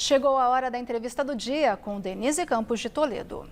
Chegou a hora da entrevista do dia com Denise Campos de Toledo.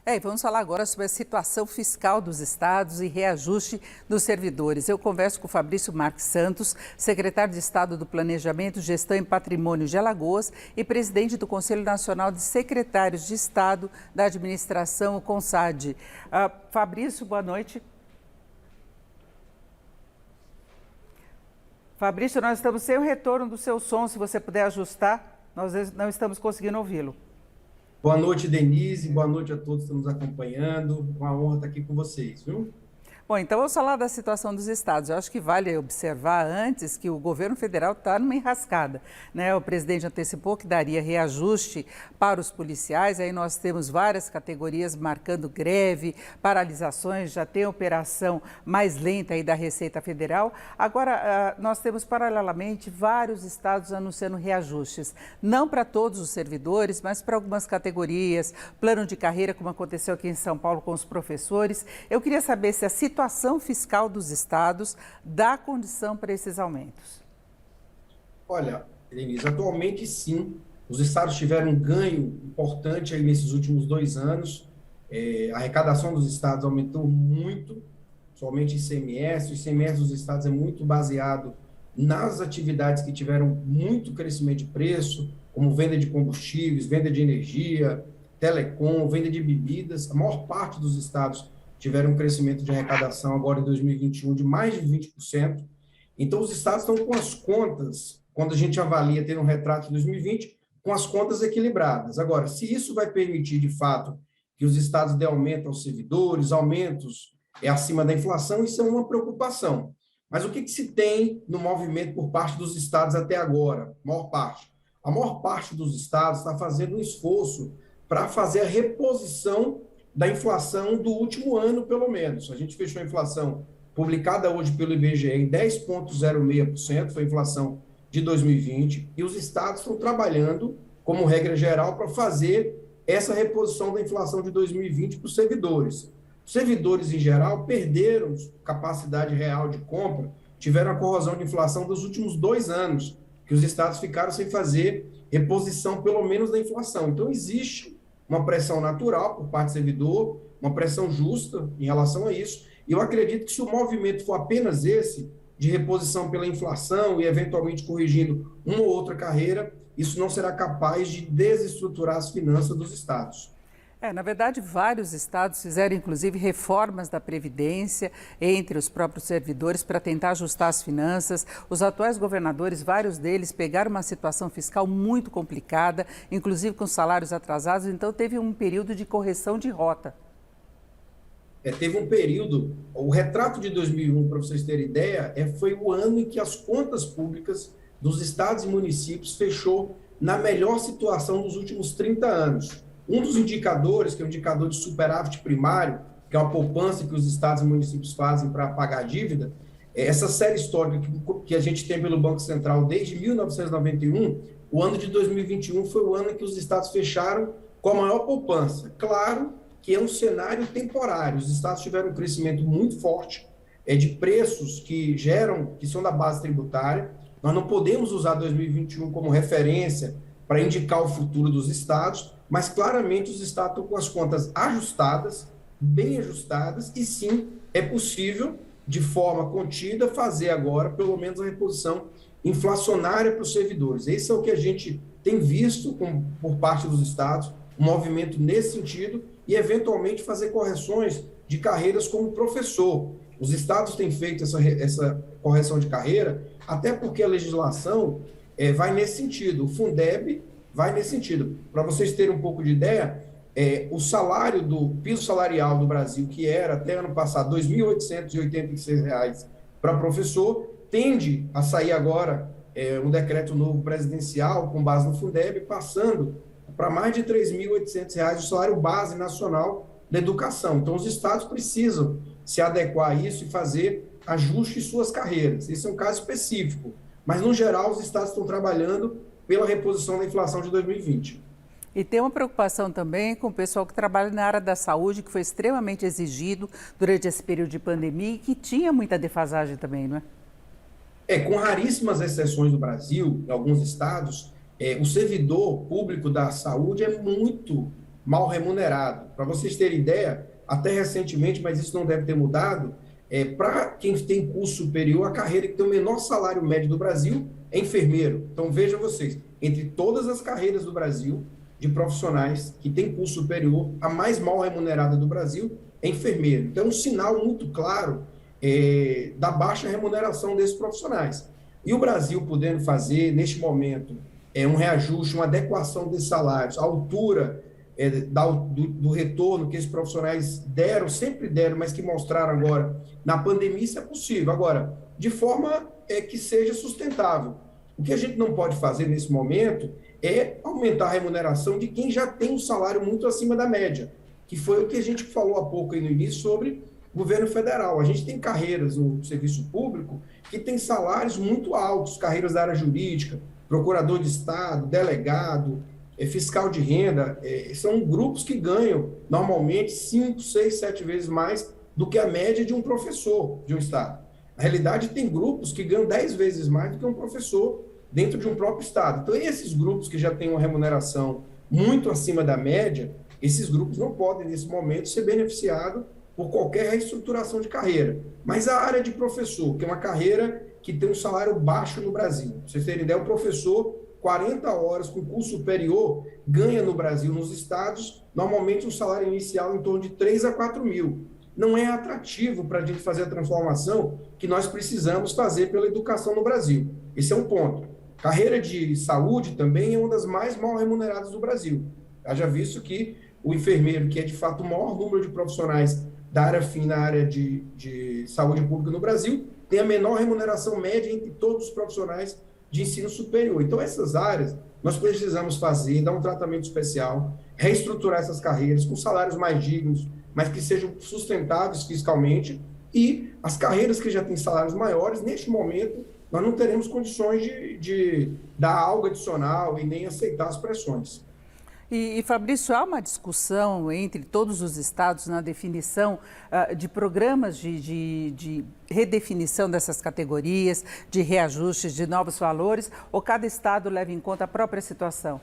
E vamos falar agora sobre a situação fiscal dos estados e reajuste dos servidores. Eu converso com o Fabrício Marques Santos, secretário de Estado do Planejamento, Gestão e Patrimônio de Alagoas e presidente do Conselho Nacional de Secretários de Estado da Administração, o CONSAD. Fabrício, boa noite. Fabrício, nós estamos sem o retorno do seu som, se você puder ajustar, nós não estamos conseguindo ouvi-lo. Boa noite, Denise. Boa noite a todos que estão nos acompanhando. Uma honra estar aqui com vocês, viu? Bom, então vamos falar da situação dos estados. Eu acho que vale observar antes que o governo federal está numa enrascada, né? O presidente antecipou que daria reajuste para os policiais, aí nós temos várias categorias marcando greve, paralisações, já tem operação mais lenta aí da Receita Federal. Agora, nós temos paralelamente vários estados anunciando reajustes, não para todos os servidores, mas para algumas categorias, plano de carreira, como aconteceu aqui em São Paulo com os professores. Eu queria saber se a situação fiscal dos estados dá condição para esses aumentos. Olha, Denise, atualmente sim, os estados tiveram um ganho importante aí nesses últimos 2 anos. A arrecadação dos estados aumentou muito, somente ICMS. O ICMS dos estados é muito baseado nas atividades que tiveram muito crescimento de preço, como venda de combustíveis, venda de energia, telecom, venda de bebidas. A maior parte dos estados tiveram um crescimento de arrecadação agora em 2021 de mais de 20%. Então, os estados estão com as contas, quando a gente avalia, tendo um retrato de 2020, com as contas equilibradas. Agora, se isso vai permitir, de fato, que os estados dêem aumento aos servidores, aumentos acima da inflação, isso é uma preocupação. Mas o que se tem no movimento por parte dos estados até agora? A maior parte dos estados está fazendo um esforço para fazer a reposição da inflação do último ano, pelo menos. A gente fechou a inflação publicada hoje pelo IBGE em 10,06%, foi a inflação de 2020, e os estados estão trabalhando, como regra geral, para fazer essa reposição da inflação de 2020 para os servidores. Os servidores, em geral, perderam capacidade real de compra, tiveram a corrosão de inflação dos últimos 2 anos, que os estados ficaram sem fazer reposição, pelo menos, da inflação. Então, existe uma pressão natural por parte do servidor, uma pressão justa em relação a isso. E eu acredito que se o movimento for apenas esse, de reposição pela inflação e eventualmente corrigindo uma ou outra carreira, isso não será capaz de desestruturar as finanças dos estados. Na verdade, vários estados fizeram, inclusive, reformas da Previdência entre os próprios servidores para tentar ajustar as finanças. Os atuais governadores, vários deles, pegaram uma situação fiscal muito complicada, inclusive com salários atrasados, então teve um período de correção de rota. Teve um período, o retrato de 2001, para vocês terem ideia, foi o ano em que as contas públicas dos estados e municípios fechou na melhor situação dos últimos 30 anos. Um dos indicadores, que é o indicador de superávit primário, que é uma poupança que os estados e municípios fazem para pagar a dívida, essa série histórica que a gente tem pelo Banco Central desde 1991, o ano de 2021 foi o ano em que os estados fecharam com a maior poupança. Claro que é um cenário temporário, os estados tiveram um crescimento muito forte de preços que são da base tributária. Nós não podemos usar 2021 como referência para indicar o futuro dos estados, mas claramente os estados estão com as contas ajustadas, bem ajustadas, e sim, é possível, de forma contida, fazer agora, pelo menos, a reposição inflacionária para os servidores. Esse é o que a gente tem visto por parte dos estados, um movimento nesse sentido, e, eventualmente, fazer correções de carreiras como professor. Os estados têm feito essa correção de carreira, até porque a legislação vai nesse sentido. O Fundeb vai nesse sentido. Para vocês terem um pouco de ideia, o salário do piso salarial do Brasil, que era até ano passado R$ 2.886 para professor, tende a sair agora um decreto novo presidencial com base no Fundeb, passando para mais de R$ 3.800 o salário base nacional da educação. Então, os estados precisam se adequar a isso e fazer ajuste em suas carreiras. Esse é um caso específico. Mas, no geral, os estados estão trabalhando pela reposição da inflação de 2020. E tem uma preocupação também com o pessoal que trabalha na área da saúde, que foi extremamente exigido durante esse período de pandemia e que tinha muita defasagem também, não é? Com raríssimas exceções do Brasil, em alguns estados, o servidor público da saúde é muito mal remunerado. Para vocês terem ideia, até recentemente, mas isso não deve ter mudado, para quem tem curso superior, a carreira que tem o menor salário médio do Brasil é enfermeiro. Então, vejam vocês, entre todas as carreiras do Brasil, de profissionais que têm curso superior, a mais mal remunerada do Brasil é enfermeiro. Então, é um sinal muito claro da baixa remuneração desses profissionais. E o Brasil podendo fazer, neste momento, um reajuste, uma adequação desses salários, à altura do retorno que esses profissionais deram, sempre deram, mas que mostraram agora na pandemia, isso é possível. Agora, de forma que seja sustentável. O que a gente não pode fazer nesse momento é aumentar a remuneração de quem já tem um salário muito acima da média, que foi o que a gente falou há pouco aí no início sobre o governo federal. A gente tem carreiras no serviço público que tem salários muito altos, carreiras da área jurídica, procurador de Estado, delegado, fiscal de renda, são grupos que ganham normalmente 5, 6, 7 vezes mais do que a média de um professor de um Estado. Na realidade, tem grupos que ganham 10 vezes mais do que um professor dentro de um próprio Estado. Então, esses grupos que já têm uma remuneração muito acima da média, esses grupos não podem, nesse momento, ser beneficiados por qualquer reestruturação de carreira. Mas a área de professor, que é uma carreira que tem um salário baixo no Brasil. Pra vocês terem ideia, o professor, 40 horas com curso superior, ganha no Brasil, nos estados, normalmente um salário inicial em torno de 3 a 4 mil. Não é atrativo para a gente fazer a transformação que nós precisamos fazer pela educação no Brasil. Esse é um ponto. Carreira de saúde também é uma das mais mal remuneradas do Brasil. Haja visto que o enfermeiro, que é de fato o maior número de profissionais da área fim na área de saúde pública no Brasil, tem a menor remuneração média entre todos os profissionais de ensino superior. Então, essas áreas nós precisamos fazer, dar um tratamento especial, reestruturar essas carreiras com salários mais dignos, mas que sejam sustentáveis fiscalmente, e as carreiras que já têm salários maiores, neste momento, nós não teremos condições de dar algo adicional e nem aceitar as pressões. E Fabrício, há uma discussão entre todos os estados na definição de programas de redefinição dessas categorias, de reajustes, de novos valores, ou cada estado leva em conta a própria situação?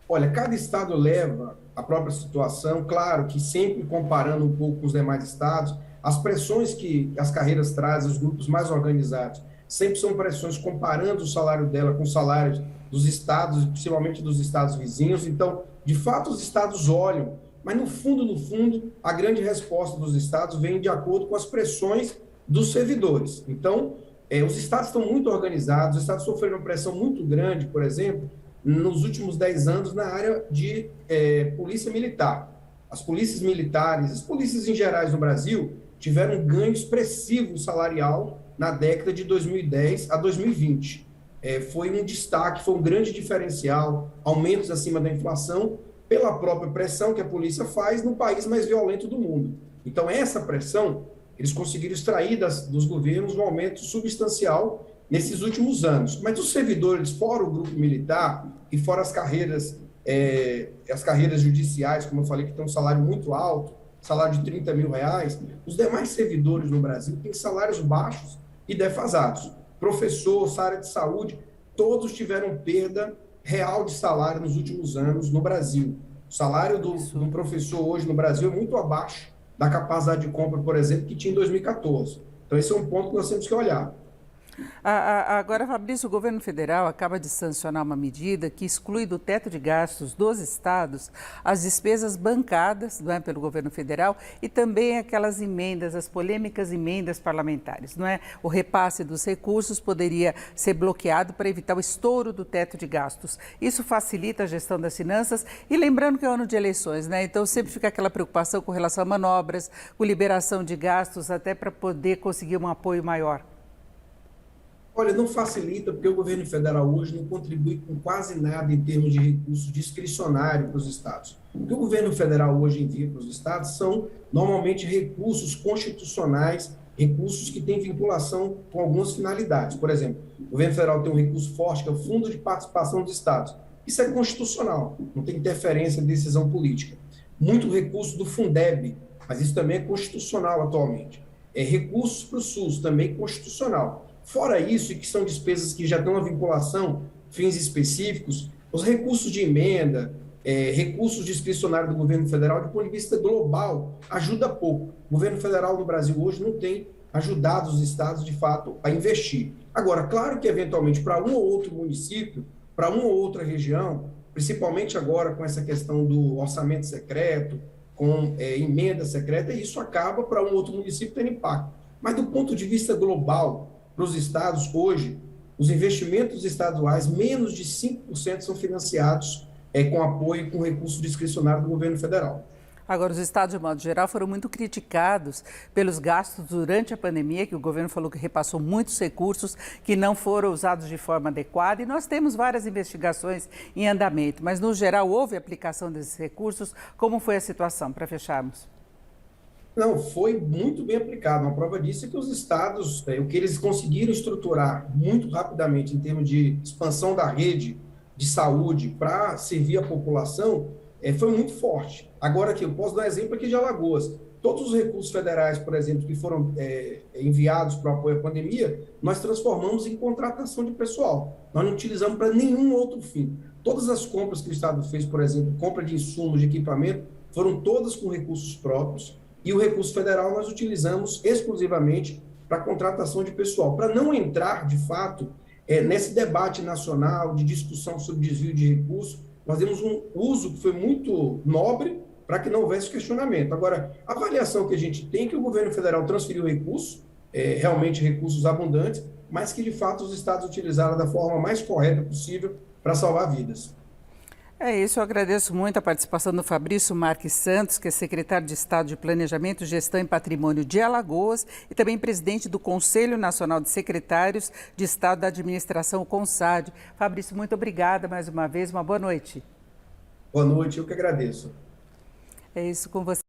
Olha, cada estado leva a própria situação, claro que sempre comparando um pouco com os demais estados, as pressões que as carreiras trazem, os grupos mais organizados, sempre são pressões comparando o salário dela com os salários dos estados, principalmente dos estados vizinhos. Então, de fato, os estados olham, mas no fundo, a grande resposta dos estados vem de acordo com as pressões dos servidores. Então, os estados estão muito organizados, os estados sofreram uma pressão muito grande, por exemplo, nos últimos 10 anos na área de polícia militar. As polícias militares, as polícias em gerais no Brasil, tiveram um ganho expressivo salarial na década de 2010 a 2020. Foi um destaque, foi um grande diferencial, aumentos acima da inflação, pela própria pressão que a polícia faz no país mais violento do mundo. Então, essa pressão, eles conseguiram extrair dos governos um aumento substancial nesses últimos anos. Mas os servidores, fora o grupo militar e fora as carreiras judiciais, como eu falei, que tem um salário muito alto, salário de 30 mil reais, os demais servidores no Brasil têm salários baixos e defasados. Professor, essa área de saúde, todos tiveram perda real de salário nos últimos anos no Brasil. O salário do professor hoje no Brasil é muito abaixo da capacidade de compra, por exemplo, que tinha em 2014. Então, esse é um ponto que nós temos que olhar. Agora, Fabrício, o governo federal acaba de sancionar uma medida que exclui do teto de gastos dos estados as despesas bancadas, não é, pelo governo federal, e também aquelas emendas, as polêmicas emendas parlamentares, não é? O repasse dos recursos poderia ser bloqueado para evitar o estouro do teto de gastos. Isso facilita a gestão das finanças e lembrando que é ano de eleições, né? Então sempre fica aquela preocupação com relação a manobras, com liberação de gastos, até para poder conseguir um apoio maior. Olha, não facilita, porque o governo federal hoje não contribui com quase nada em termos de recursos discricionários para os estados. O que o governo federal hoje envia para os estados são, normalmente, recursos constitucionais, recursos que têm vinculação com algumas finalidades. Por exemplo, o governo federal tem um recurso forte, que é o Fundo de Participação dos Estados. Isso é constitucional, não tem interferência em decisão política. Muito recurso do Fundeb, mas isso também é constitucional atualmente. Recursos para o SUS, também constitucional. Fora isso, e que são despesas que já têm uma vinculação fins específicos, os recursos de emenda, recursos discricionários do governo federal, do ponto de vista global, ajuda pouco. O governo federal no Brasil hoje não tem ajudado os estados, de fato, a investir. Agora, claro que, eventualmente, para um ou outro município, para uma ou outra região, principalmente agora com essa questão do orçamento secreto, com emenda secreta, isso acaba para um outro município ter impacto. Mas, do ponto de vista global, para os estados, hoje, os investimentos estaduais, menos de 5% são financiados com apoio e com recurso discricionário do governo federal. Agora, os estados, de modo geral, foram muito criticados pelos gastos durante a pandemia, que o governo falou que repassou muitos recursos que não foram usados de forma adequada. E nós temos várias investigações em andamento, mas, no geral, houve aplicação desses recursos. Como foi a situação, para fecharmos? Não, foi muito bem aplicado. Uma prova disso é que os estados, o que eles conseguiram estruturar muito rapidamente em termos de expansão da rede de saúde para servir a população, foi muito forte. Agora aqui, eu posso dar um exemplo aqui de Alagoas. Todos os recursos federais, por exemplo, que foram enviados para o apoio à pandemia, nós transformamos em contratação de pessoal. Nós não utilizamos para nenhum outro fim. Todas as compras que o Estado fez, por exemplo, compra de insumos, de equipamento, foram todas com recursos próprios. E o recurso federal nós utilizamos exclusivamente para contratação de pessoal, para não entrar, de fato, nesse debate nacional de discussão sobre desvio de recursos. Nós demos um uso que foi muito nobre para que não houvesse questionamento. Agora, a avaliação que a gente tem é que o governo federal transferiu recursos, realmente recursos abundantes, mas que, de fato, os estados utilizaram da forma mais correta possível para salvar vidas. É isso, eu agradeço muito a participação do Fabrício Marques Santos, que é secretário de Estado de Planejamento, Gestão e Patrimônio de Alagoas e também presidente do Conselho Nacional de Secretários de Estado da Administração, o CONSAD. Fabrício, muito obrigada mais uma vez, uma boa noite. Boa noite, eu que agradeço. É isso com você.